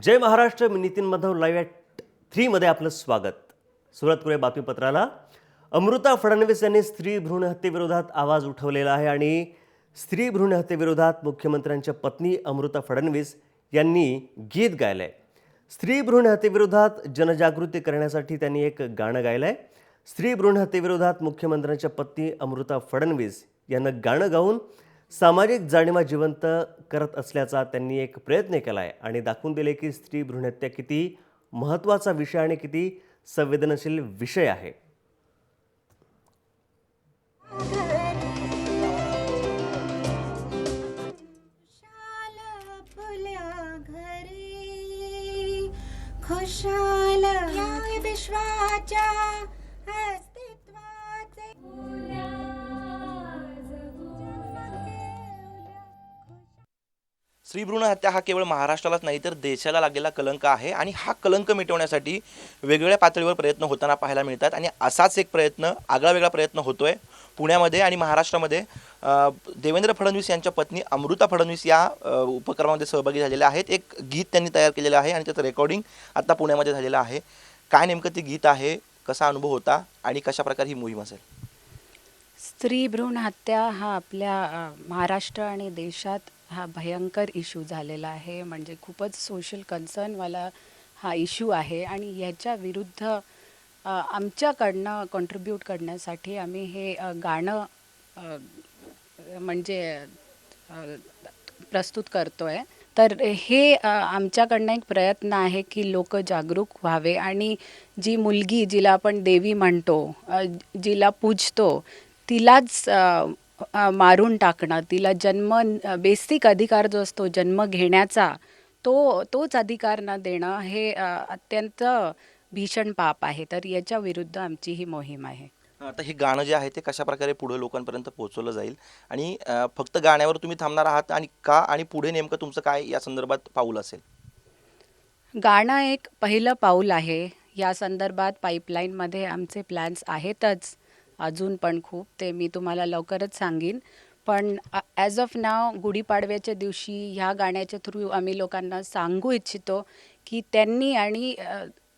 जय महाराष्ट्र. मी Nitin Madhav live at 3 मध्ये आपलं स्वागत. सुरुवात करूया बातमीपत्राला. अमृता फडणवीस यांनी स्त्री भ्रूण हत्येविरोधात आवाज उठवलेला आहे आणि स्त्री भ्रूण हत्येविरोधात मुख्यमंत्र्यांच्या पत्नी अमृता फडणवीस यांनी गीत गायलं आहे. स्त्री भ्रूण हत्येविरोधात जनजागृती करण्यासाठी त्यांनी एक गाणं गायलं आहे. स्त्री भ्रूण हत्येविरोधात मुख्यमंत्र्यांच्या पत्नी अमृता फडणवीस यांना गाणं गाऊन सामाजिक जाणीवा जिवंत करत असल्याचा त्यांनी एक प्रयत्न केला आहे आणि दाखवून दिले की स्त्री भ्रूण हत्या किती महत्त्वाचा विषय आणि किती संवेदनशील विषय आहे. खुशाल या विश्वाच्या अस्तित्वाचे स्त्री भ्रूण हत्या हा केवळ महाराष्ट्रालाच नाही तर देशाला लागलेला कलंक आहे आणि हा कलंक मिटवण्यासाठी वेगवेगळ्या पातळीवर प्रयत्न होताना पाहायला मिळतात आणि असाच एक प्रयत्न आगळावेगळा प्रयत्न होतोय पुण्यामध्ये आणि महाराष्ट्रामध्ये. देवेंद्र फडणवीस यांच्या पत्नी अमृता फडणवीस या उपक्रमामध्ये सहभागी झालेल्या आहेत. एक गीत त्यांनी तयार केलेलं आहे आणि त्याचं रेकॉर्डिंग आता पुण्यामध्ये झालेलं आहे. काय नेमकं ते गीत आहे, कसा अनुभव होता आणि कशा प्रकारे ही मोहीम असेल? स्त्री भ्रूण हत्या हा आपल्या महाराष्ट्र आणि देशात हा भयंकर इश्यू झालेला आहे. म्हणजे खूपच सोशल कन्सर्नवाला हा इश्यू आहे आणि ह्याच्या विरुद्ध आमच्याकडनं कॉन्ट्रीब्यूट करण्यासाठी आम्ही हे गाणं म्हणजे प्रस्तुत करतो आहे. तर हे आमच्याकडनं एक प्रयत्न आहे की लोक जागरूक व्हावे आणि जी मुलगी जिला आपण देवी म्हणतो, जिला पूजतो, तिलाच मारून टाकणं, तिला बेसिक अधिकार जो असतो जन्म घेण्याचा तोच अधिकार न देणं हे अत्यंत भीषण पाप आहे. तर याच्या विरुद्ध आमची ही मोहीम आहे. आता हे गाणं जे आहे ते कशा प्रकारे पुढे लोकांपर्यंत पोहोचवलं जाईल आणि फक्त गाण्यावर तुम्ही थांबणार आहात आणि का आणि पुढे नेमकं तुमचं काय या संदर्भात पाऊल असेल? गाणं एक पहिलं पाऊल आहे. या संदर्भात पाईपलाईनमध्ये आमचे प्लॅन्स आहेतच अजून पण खूप, ते मी तुम्हाला लवकरच सांगेन. पण ॲज ऑफ नाव गुढीपाडव्याच्या दिवशी ह्या गाण्याच्या थ्रू आम्ही लोकांना सांगू इच्छितो की त्यांनी आणि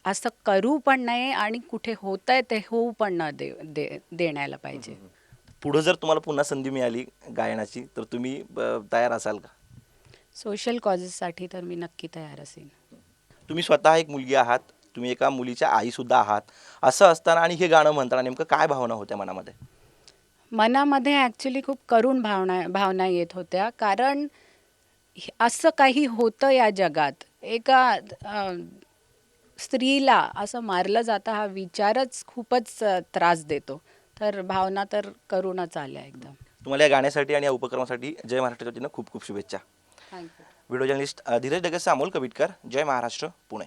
असं करू पण नाही आणि कुठे होत आहे ते होऊ पण न देण्याला पाहिजे. पुढे जर तुम्हाला पुन्हा संधी मिळाली गायनाची तर तुम्ही तयार असाल का? सोशल कॉजेससाठी तर मी नक्की तयार असेल. तुम्ही स्वतः एक मुलगी आहात, तुम्ही एका मुलीच्या आईसुद्धा आहात. असं असताना आणि हे गाणं म्हणताना नेमकं काय भावना होत्या मनामध्ये? मनामध्ये ॲक्च्युली खूप करुण भावना येत होत्या. कारण असं काही होतं या जगात. एका स्त्रीला असं मारलं जातं हा विचारच खूपच त्रास देतो. तर भावना तर करूनच आल्या एकदम. तुम्हाला या गाण्यासाठी आणि या उपक्रमासाठी जय महाराष्ट्राच्या वतीनं खूप खूप शुभेच्छा. Thank you. Video journalist Dheeraj Dagas, Amol Kavitkar, जय महाराष्ट्र, पुणे.